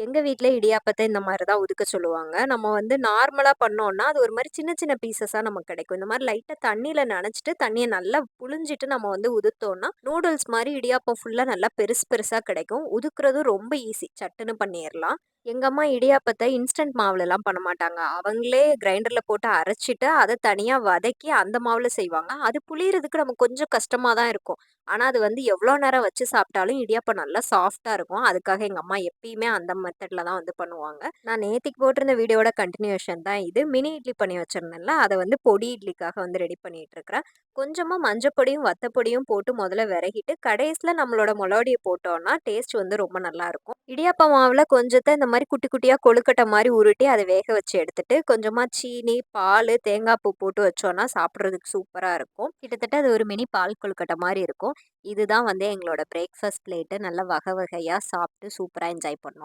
எங்க வீட்ல இடியாப்பத்த இந்த மாரி தான் உதுக்க சொல்லுவாங்க. நம்ம வந்து நார்மலா பண்ணோம்னா, அது ஒரு மாரி சின்ன சின்ன பீஸஸா நமக்கு கிடைக்கும். இந்த மாரி லைட்டா தண்ணீல நனச்சுட்டு, தண்ணிய நல்லா புழிஞ்சிட்டு நம்ம வந்து உதுத்தோம்னா, நூடுல்ஸ் மாரி இடியாப்பம் ஃபுல்லா நல்லா பெருசு பெருசா கிடைக்கும். உதுக்குறதும் ரொம்ப ஈஸி. சட்டுன்னு பண்ணிறலாம். எங்க அம்மா இடியாப்பத்த இன்ஸ்டன்ட் மாவுலலாம் பண்ண மாட்டாங்க. அவங்களே கிரைண்டர்ல போட்டு அரைச்சுட்டு, அத தனியா வதக்கி அந்த மாவுல செய்வாங்க. அது புளியறதுக்கு நமக்கு கொஞ்சம் கஷ்டமா தான் இருக்கும். ஆனா, அது வந்து எவ்வளோ நேரம் வச்சு சாப்பிட்டாலும் இடியாப்பம் நல்லா சாஃப்ட்டா இருக்கும். அதுக்காக எங்க அம்மா எப்பயுமே அந்த மெத்தட்ல தான் வந்து பண்ணுவாங்க. நான் நேத்திக்கு போட்டிருந்த வீடியோட கன்டினியூஷன் தான் இது. மினி இட்லி பண்ணி வச்சிருந்தேன்ல, அத வந்து பொடி இட்லிக்காக வந்து ரெடி பண்ணிட்டு இருக்கிறேன். கொஞ்சமா மஞ்சப்பொடியும், வத்தப்பொடியும் போட்டு முதல்ல வெரகிட்டு, கடைசில நம்மளோட மொளவடிய போட்டோம்னா, டேஸ்ட் வந்து ரொம்ப நல்லாருக்கும். இடியாப்ப மாவுல கொஞ்சத்த இந்த மாரி குட்டி குட்டியா கொழுக்கட்ட மாரி உருட்டி, அத வேக வச்சு எடுத்துட்டு, கொஞ்சமா சீனி, பாலு, தேங்காய் பூ போட்டு வச்சோம்னா, சாப்பிடுறதுக்கு சூப்பரா இருக்கும். கிட்டத்தட்ட அது ஒரு மினி பால் கொழுக்கட்ட மாரி இருக்கும். இதுதான் வந்து எங்களோட பிரேக்ஃபாஸ்ட் பிளேட்டு. நல்லா வகை வகையா சாப்பிட்டு சூப்பரா என்ஜாய் பண்ணோம்.